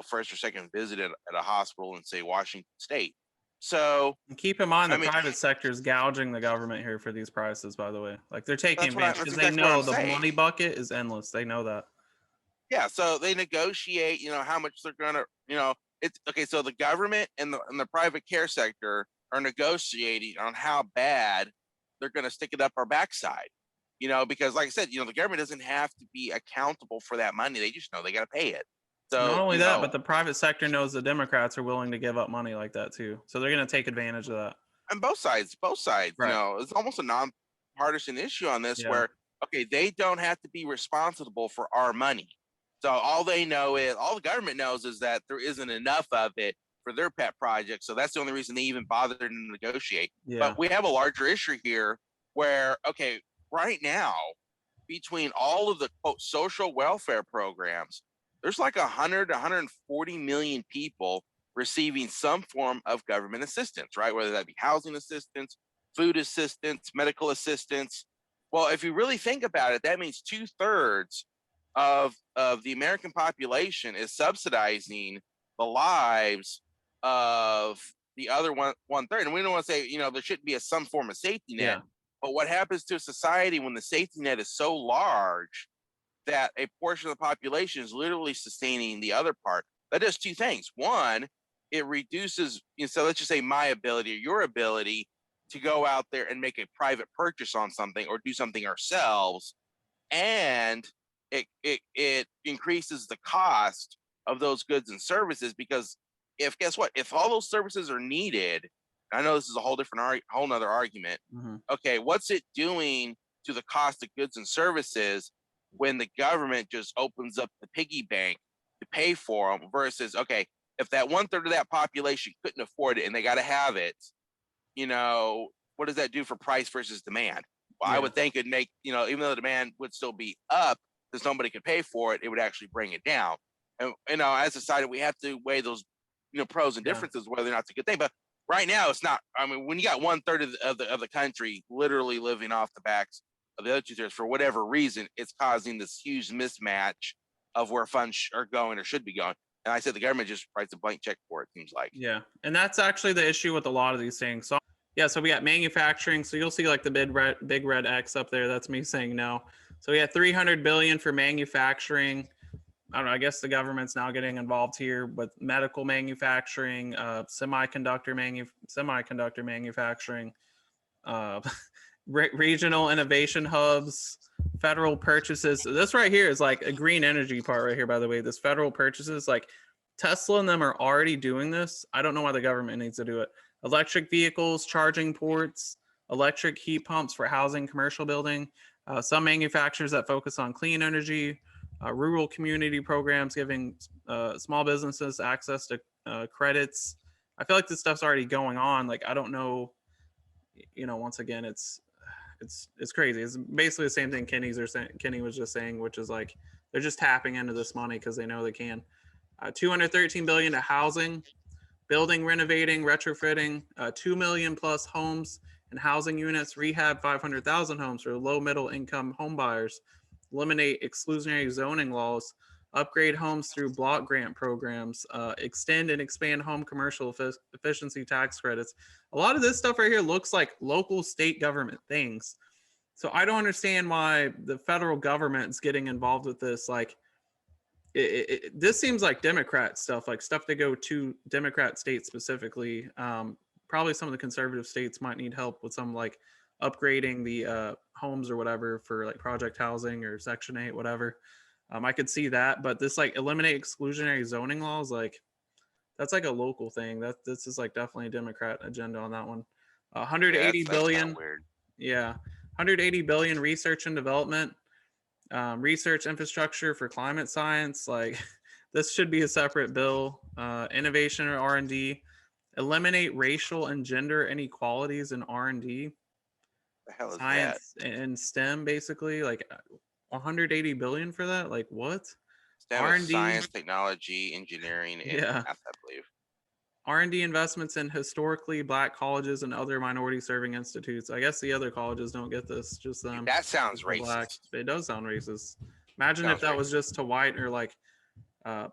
first or second visit at a hospital in, say, Washington State. So, and keep in mind, the private sector is gouging the government here for these prices, by the way. Like, they're taking advantage because they know the money bucket is endless. They know that. Yeah, so they negotiate, how much they're going to, it's okay. So the government and the private care sector are negotiating on how bad they're going to stick it up our backside, because like I said, the government doesn't have to be accountable for that money. They just know they got to pay it. So not only that, but the private sector knows the Democrats are willing to give up money like that too. So they're going to take advantage of that. And both sides, right. It's almost a nonpartisan issue on this where, okay, they don't have to be responsible for our money. So all the government knows is that there isn't enough of it for their pet project. So that's the only reason they even bother to negotiate. Yeah. But we have a larger issue here where, okay, right now, between all of the quote social welfare programs, there's like 100 to 140 million people receiving some form of government assistance, right? Whether that be housing assistance, food assistance, medical assistance. Well, if you really think about it, that means 2/3 of the American population is subsidizing the lives of the other one-third. And we don't want to say, there shouldn't be some form of safety net. Yeah. But what happens to a society when the safety net is so large that a portion of the population is literally sustaining the other part? That does two things. One, it reduces, so let's just say my ability or your ability to go out there and make a private purchase on something or do something ourselves. And it increases the cost of those goods and services, because guess what? If all those services are needed, I know this is a whole nother argument. Mm-hmm. Okay, what's it doing to the cost of goods and services when the government just opens up the piggy bank to pay for them versus, okay, if that 1/3 of that population couldn't afford it and they got to have it, what does that do for price versus demand? Well, yeah. I would think it'd make, even though the demand would still be up, since nobody can pay for it, it would actually bring it down. And as a side, we have to weigh those, pros and differences, whether or not it's a good thing. But right now, it's not. I mean, when you got 1/3 of the country literally living off the backs of the other 2/3 for whatever reason, it's causing this huge mismatch of where funds are going or should be going. And I said the government just writes a blank check for it. Seems like. Yeah, and that's actually the issue with a lot of these things. So yeah, so we got manufacturing. So you'll see like the big red X up there. That's me saying no. So we had 300 billion for manufacturing. I don't know. I guess the government's now getting involved here with medical manufacturing, semiconductor manufacturing, regional innovation hubs, federal purchases. So this right here is like a green energy part right here. By the way, this federal purchases, like Tesla and them are already doing this. I don't know why the government needs to do it. Electric vehicles, charging ports, electric heat pumps for housing, commercial building. Some manufacturers that focus on clean energy. Rural community programs giving small businesses access to credits. I feel like this stuff's already going on. Like, I don't know, once again, it's crazy. It's basically the same thing Kenny was just saying, which is like, they're just tapping into this money because they know they can. 213 billion to housing, building, renovating, retrofitting, 2 million plus homes and housing units, rehab 500,000 homes for low middle income home buyers, eliminate exclusionary zoning laws, upgrade homes through block grant programs, extend and expand home commercial efficiency tax credits. A lot of this stuff right here looks like local state government things. So I don't understand why the federal government's getting involved with this. Like, this seems like Democrat stuff, like stuff to go to Democrat states specifically. Probably some of the conservative states might need help with some like upgrading the homes or whatever for like project housing or Section 8, whatever. I could see that, but this like eliminate exclusionary zoning laws, like that's like a local thing. This is like definitely a Democrat agenda on that one. 180 billion. Weird. Yeah, 180 billion research and development, research infrastructure for climate science. Like this should be a separate bill. Innovation or R&D, eliminate racial and gender inequalities in R&D. The hell is Science and STEM, basically, like 180 billion for that. Like what? STEM R&D, is science, technology, engineering, and math, I believe. R&D investments in historically black colleges and other minority-serving institutes. I guess the other colleges don't get this. Just them. That sounds racist. Black. It does sound racist. Imagine if that was just to white or like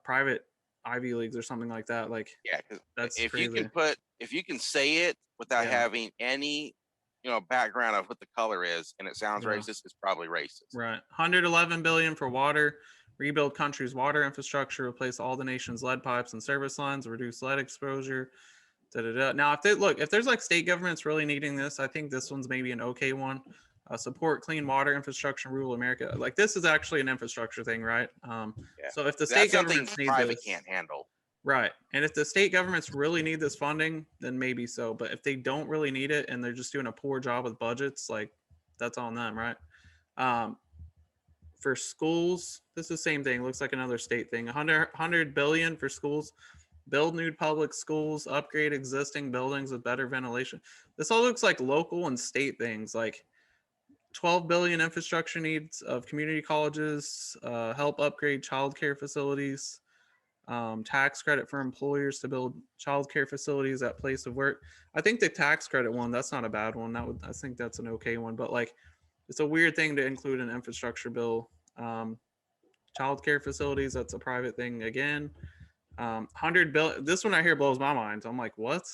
private Ivy Leagues or something like that. Like, yeah, because that's if crazy. if you can say it without having any background of what the color is, and it sounds racist, it's probably racist. Right. 111 billion for water, rebuild country's water infrastructure, replace all the nation's lead pipes and service lines, reduce lead exposure. Now, if there's like state governments really needing this, I think this one's maybe an okay one. Support clean water infrastructure in rural America. Like this is actually an infrastructure thing, right? So if the state governments need private this, can't handle. right, and if the state governments really need this funding, then maybe so. But if they don't really need it and they're just doing a poor job with budgets, like that's on them, right? For schools, this is the same thing. Looks like another state thing. 100 billion for schools. Build new public schools, upgrade existing buildings with better ventilation. This all looks like local and state things. Like 12 billion infrastructure needs of community colleges, help upgrade childcare facilities, tax credit for employers to build childcare facilities at place of work. I think the tax credit one, that's not a bad one. I think that's an okay one, but like it's a weird thing to include an infrastructure bill. Childcare facilities, that's a private thing again. 100 billion. This one I hear blows my mind. I'm like, what?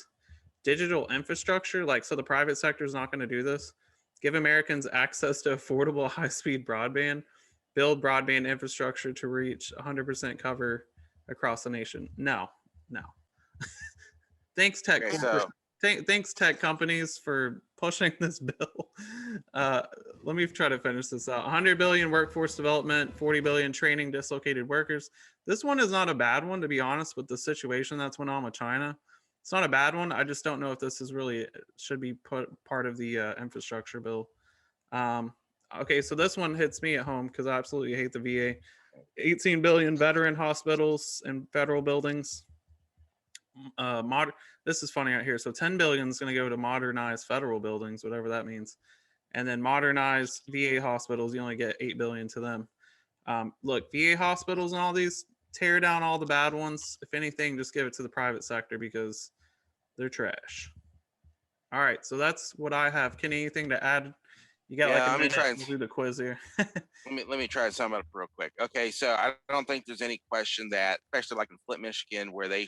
Digital infrastructure? Like, so the private sector is not going to do this? Give Americans access to affordable high-speed broadband. Build broadband infrastructure to reach 100% cover across the nation. No. Thanks, tech. Okay, thanks, tech companies, for pushing this bill. Let me try to finish this out. 100 billion workforce development, 40 billion training dislocated workers. This one is not a bad one, to be honest, with the situation that's went on with China. It's not a bad one. I just don't know if this is really should be put part of the infrastructure bill. Okay, so this one hits me at home because I absolutely hate the VA. 18 billion veteran hospitals and federal buildings. This is funny right here. So 10 billion is going to go to modernize federal buildings, whatever that means. And then modernize VA hospitals, you only get 8 billion to them. Look, VA hospitals and all these, tear down all the bad ones. If anything, just give it to the private sector because they're trash. All right, so that's what I have. Kenny, anything to add? You got like a minute. We'll do the quiz here. let me try to sum it up real quick. Okay, so I don't think there's any question that, especially like in Flint, Michigan, where they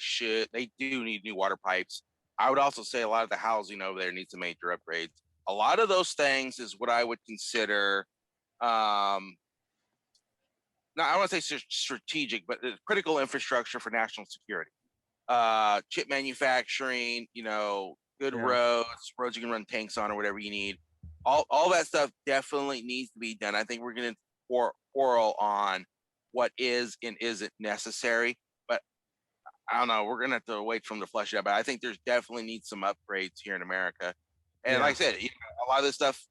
do need new water pipes. I would also say a lot of the housing over there needs some major upgrades. A lot of those things is what I would consider, now I want to say strategic, but critical infrastructure for national security. Chip manufacturing, good roads you can run tanks on or whatever you need. All that stuff definitely needs to be done. I think we're going to quarrel on what is and isn't necessary, but I don't know. We're going to have to wait for them to flesh it out. But I think there's definitely needs some upgrades here in America. And like I said, a lot of this stuff,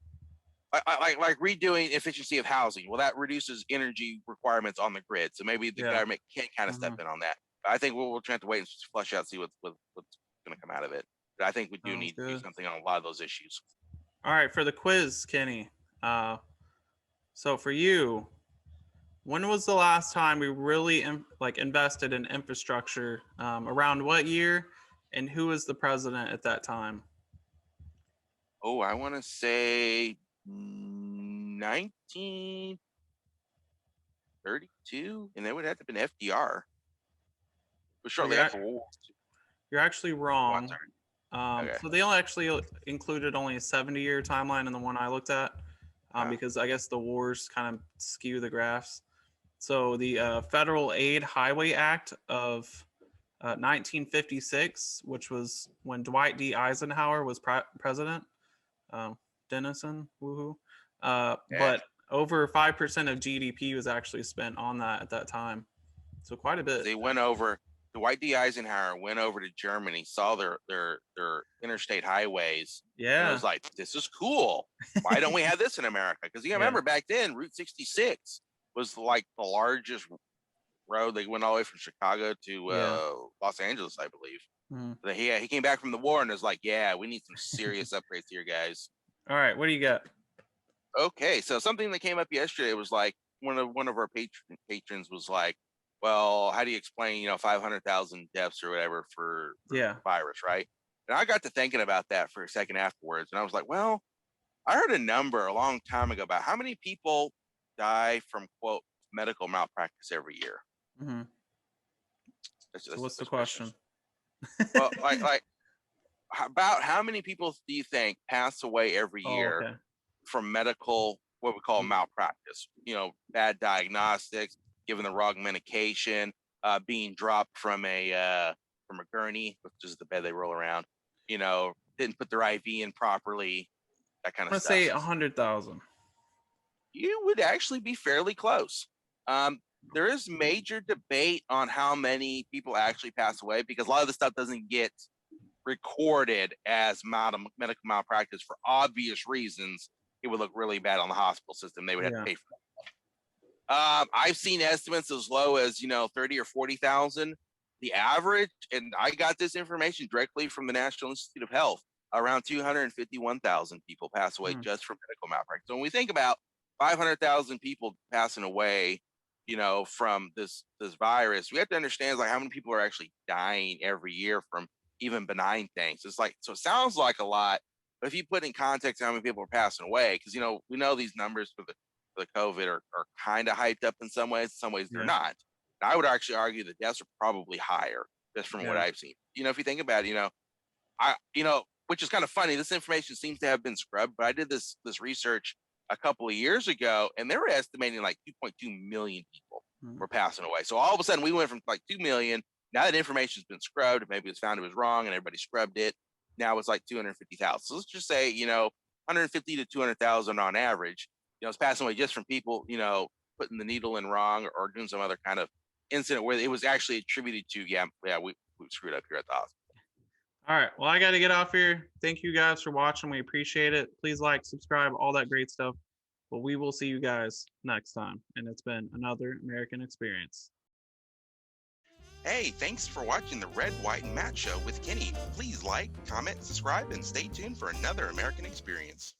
like redoing efficiency of housing. Well, that reduces energy requirements on the grid. So maybe the government can kind of step in on that. But I think we'll try to wait and flush out, see what's going to come out of it. But I think we do need to do something on a lot of those issues. All right, for the quiz, Kenny. So for you, when was the last time we really invested in infrastructure? Around what year, and who was the president at that time? Oh, I want to say 1932, and that would have to have been FDR. But shortly after World War II. You're actually wrong. So they actually included only a 70-year timeline in the one I looked at, because I guess the wars kind of skew the graphs. So the Federal Aid Highway Act of 1956, which was when Dwight D. Eisenhower was president. Denison, woohoo. But over 5% of GDP was actually spent on that at that time. So quite a bit. They went over, Dwight D. Eisenhower went over to Germany, saw their interstate highways. Yeah. And was like, this is cool. Why don't we have this in America? Because you remember back then, Route 66 was like the largest road. They went all the way from Chicago to Los Angeles, I believe. But he came back from the war and was like, we need some serious upgrades here, guys. All right, what do you got? Okay, so something that came up yesterday was like one of our patrons was like, well, how do you explain 500,000 deaths or whatever for virus, right? And I got to thinking about that for a second afterwards, and I was like, well, I heard a number a long time ago about how many people die from quote medical malpractice every year. So what's the question? Well, like about how many people do you think pass away every year from medical, what we call malpractice? Bad diagnostics, given the wrong medication, being dropped from a gurney, which is the bed they roll around. Didn't put their IV in properly, that kind of stuff. Let's say 100,000. You would actually be fairly close. There is major debate on how many people actually pass away because a lot of the stuff doesn't get recorded as medical malpractice for obvious reasons. It would look really bad on the hospital system. They would have to pay for that. I've seen estimates as low as 30 or 40,000. The average, and I got this information directly from the National Institute of Health, around 251,000 people pass away just from medical malpractice. So when we think about 500,000 people passing away, from this virus, we have to understand like how many people are actually dying every year from even benign things. It's like, so it sounds like a lot, but if you put in context how many people are passing away, because we know these numbers for the COVID are kind of hyped up in some ways they're not. And I would actually argue the deaths are probably higher just from what I've seen. If you think about it, which is kind of funny, this information seems to have been scrubbed, but I did this research a couple of years ago, and they were estimating like 2.2 million people were passing away. So all of a sudden we went from like 2 million. Now that information's been scrubbed, maybe it's found it was wrong and everybody scrubbed it. Now it's like 250,000. So let's just say, 150 to 200,000 on average, it's passing away just from people, putting the needle in wrong or doing some other kind of incident where it was actually attributed to, we screwed up here at the hospital. All right. Well, I got to get off here. Thank you guys for watching. We appreciate it. Please like, subscribe, all that great stuff. But we will see you guys next time. And it's been another American Experience. Hey, thanks for watching the Red, White, and Matt Show with Kenny. Please like, comment, subscribe, and stay tuned for another American Experience.